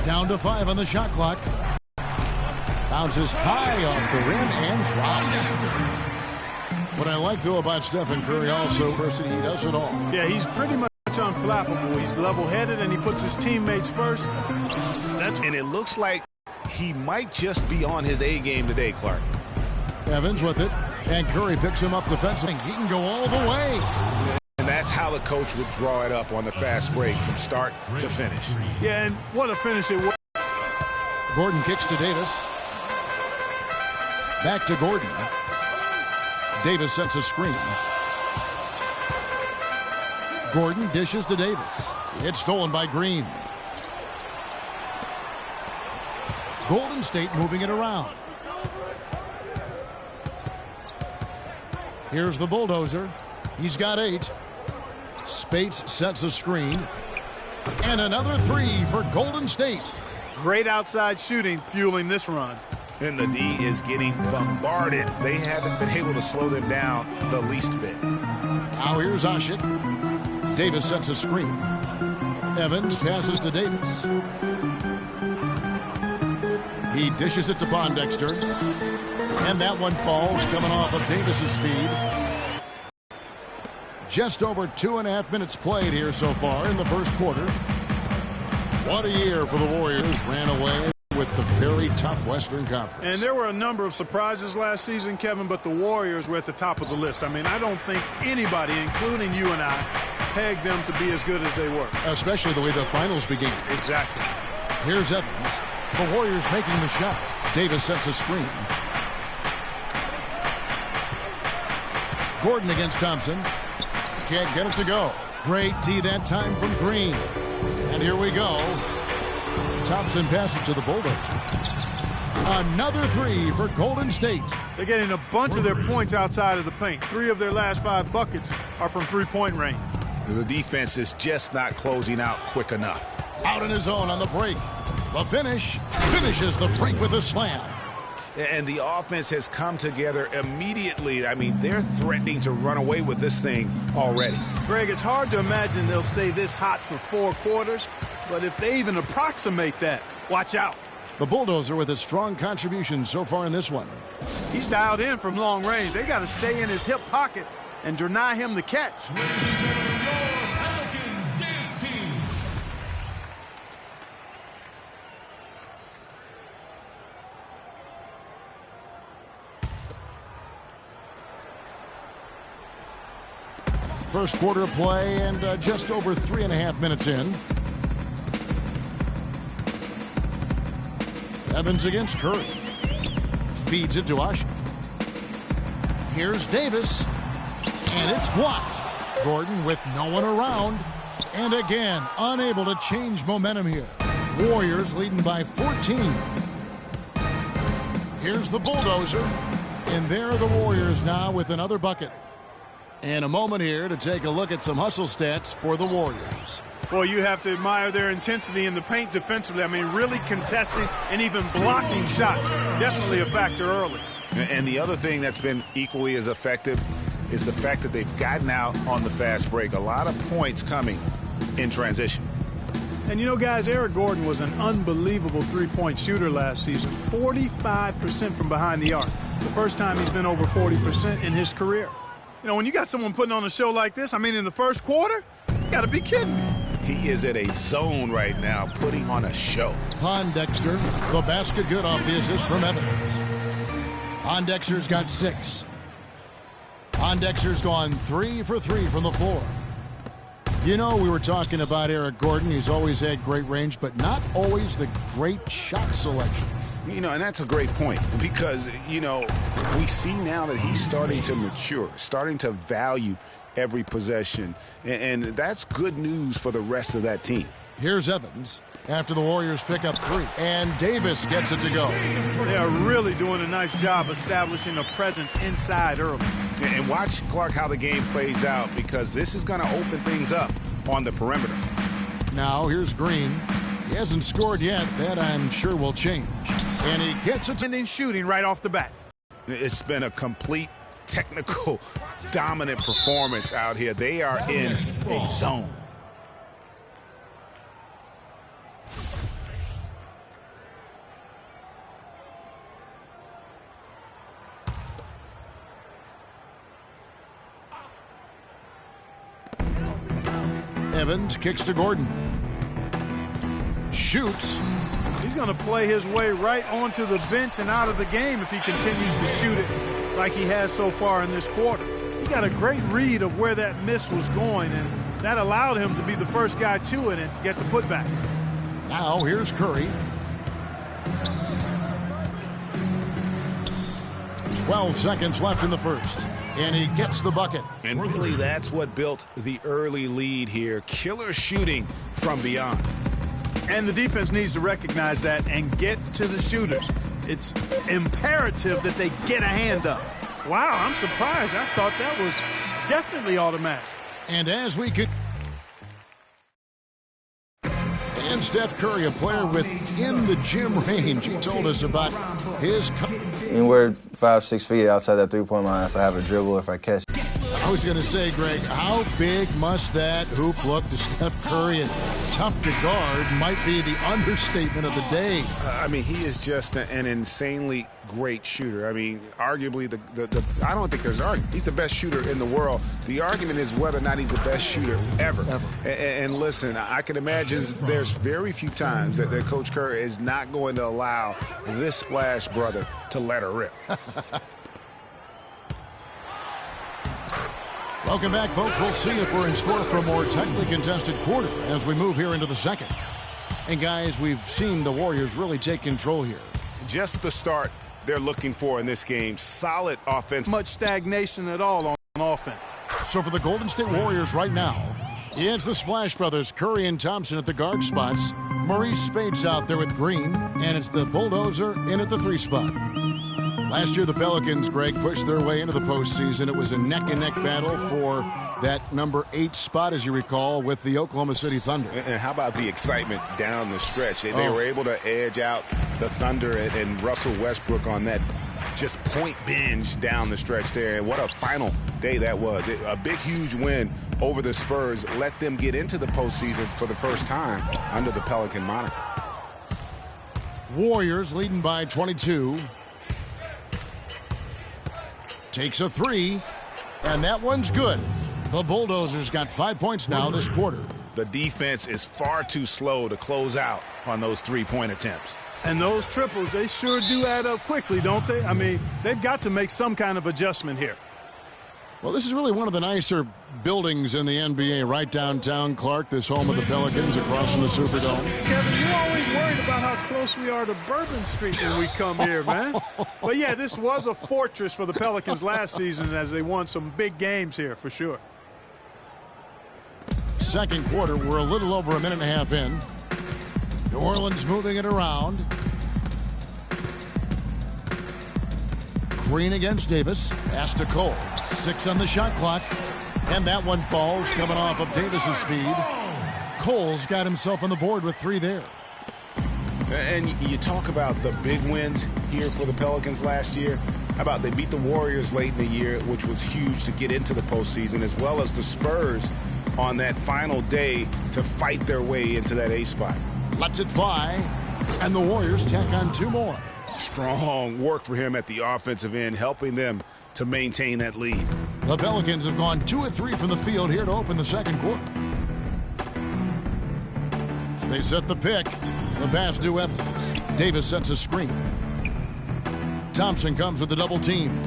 Down to 5 on the shot clock. Bounces high off the rim and drops. What I like, though, about Stephen Curry also, he does it all. Yeah, he's pretty much unflappable. He's level-headed, and he puts his teammates first. And it looks like he might just be on his A game today, Clark. Evans with it, and Curry picks him up defensively. He can go all the way. And that's how the coach would draw it up on the fast break from start to finish. Yeah, and what a finish it was. Gordon kicks to Davis. Back to Gordon. Davis sets a screen. Gordon dishes to Davis. It's stolen by Green. Golden State moving it around. Here's the bulldozer. He's got 8. Spates sets a screen. And another 3 for Golden State. Great outside shooting fueling this run. And the D is getting bombarded. They haven't been able to slow them down the least bit. Now here's Ashik. Davis sets a screen. Evans passes to Davis. He dishes it to Pondexter. And that one falls, coming off of Davis's feed. Just over 2.5 minutes played here so far in the first quarter. What a year for the Warriors. Ran away with the very tough Western Conference. And there were a number of surprises last season, Kevin, but the Warriors were at the top of the list. I mean, I don't think anybody, including you and I, pegged them to be as good as they were. Especially the way the finals began. Exactly. Here's Evans. The Warriors making the shot. Davis sets a screen. Gordon against Thompson. Can't get it to go. Great D that time from Green. And here we go. Thompson passes to the bulldozer. Another 3 for Golden State. They're getting a bunch of their points outside of the paint. 3 of their last 5 buckets are from three-point range. The defense is just not closing out quick enough. Out in his own on the break. The finish finishes the break with a slam. And the offense has come together immediately. I mean, they're threatening to run away with this thing already. Greg, it's hard to imagine they'll stay this hot for 4 quarters, but if they even approximate that, watch out. The bulldozer with a strong contribution so far in this one. He's dialed in from long range. They got to stay in his hip pocket and deny him the catch. First quarter of play and just over 3.5 minutes in. Evans against Curry. Feeds it to Ashik. Here's Davis. And it's blocked. Gordon with no one around. And again, unable to change momentum here. Warriors leading by 14. Here's the bulldozer. And there are the Warriors now with another bucket. And a moment here to take a look at some hustle stats for the Warriors. Well, you have to admire their intensity in the paint defensively. I mean, really contesting and even blocking shots. Definitely a factor early. And the other thing that's been equally as effective is the fact that they've gotten out on the fast break. A lot of points coming in transition. And you know, guys, Eric Gordon was an unbelievable three-point shooter last season. 45% from behind the arc. The first time he's been over 40% in his career. You know, when you got someone putting on a show like this, I mean, in the first quarter, you got to be kidding me. He is at a zone right now, putting on a show. Pondexter, the basket good off the assist from Evans. Pondexter's got 6. Pondexter's gone 3 for 3 from the floor. You know, we were talking about Eric Gordon. He's always had great range, but not always the great shot selection. You know, and that's a great point because, you know, we see now that he's starting to mature, starting to value every possession, and that's good news for the rest of that team. Here's Evans after the Warriors pick up 3, and Davis gets it to go. They are really doing a nice job establishing a presence inside early. And watch, Clark, how the game plays out because this is going to open things up on the perimeter. Now here's Green. He hasn't scored yet. That, I'm sure, will change. And he gets it. And then shooting right off the bat. It's been a complete technical dominant performance out here. They are in a zone. Evans kicks to Gordon. Shoots. He's going to play his way right onto the bench and out of the game if he continues to shoot it like he has so far in this quarter. He got a great read of where that miss was going, and that allowed him to be the first guy to it and get the putback. Now here's Curry. 12 seconds left in the first, and he gets the bucket. And really, that's what built the early lead here. Killer shooting from beyond. And the defense needs to recognize that and get to the shooters. It's imperative that they get a hand up. Wow, I'm surprised. I thought that was definitely automatic. And as we could... And Steph Curry, a player within the gym range. He told us about his... Anywhere 5-6 feet outside that three-point line if I have a dribble, if I catch. I was going to say, Greg, how big must that hoop look to Steph Curry? And tough to guard might be the understatement of the day. I mean, he is just an insanely great shooter. I mean, arguably, I don't think there's an argument. He's the best shooter in the world. The argument is whether or not he's the best shooter ever. And listen, I can imagine there's very few times that Coach Curry is not going to allow this Splash brother to let her rip. Welcome back, folks. We'll see if we're in store for a more tightly contested quarter as we move here into the second. And, guys, we've seen the Warriors really take control here. Just the start they're looking for in this game. Solid offense. Much stagnation at all on offense. So for the Golden State Warriors right now, it's the Splash Brothers, Curry and Thompson at the guard spots. Maurice Spates out there with Green, and it's the Bulldozer in at the 3 spot. Last year, the Pelicans, Greg, pushed their way into the postseason. It was a neck-and-neck battle for that number 8 spot, as you recall, with the Oklahoma City Thunder. And how about the excitement down the stretch? They were able to edge out the Thunder and Russell Westbrook on that just point binge down the stretch there. And what a final day that was. A big, huge win over the Spurs. Let them get into the postseason for the first time under the Pelican moniker. Warriors leading by 22. Takes a 3, and that one's good. The Bulldozers got 5 points now this quarter. The defense is far too slow to close out on those 3-point attempts. And those triples, they sure do add up quickly, don't they? I mean, they've got to make some kind of adjustment here. Well, this is really one of the nicer buildings in the NBA, right downtown Clark, this home of the Pelicans across from the Superdome. Kevin, you're always worried about how close we are to Bourbon Street when we come here, man. But, yeah, this was a fortress for the Pelicans last season as they won some big games here, for sure. Second quarter, we're a little over a minute and a half in. New Orleans moving it around. Green against Davis. Pass to Cole. 6 on the shot clock. And that one falls coming off of Davis's speed. Cole's got himself on the board with 3 there. And you talk about the big wins here for the Pelicans last year. How about they beat the Warriors late in the year, which was huge to get into the postseason, as well as the Spurs on that final day to fight their way into that 8 spot. Lets it fly. And the Warriors tack on 2 more. Strong work for him at the offensive end, helping them to maintain that lead. The Pelicans have gone 2 of 3 from the field here to open the second quarter. They set the pick. The pass to Evans. Davis sets a screen. Thompson comes with the double team.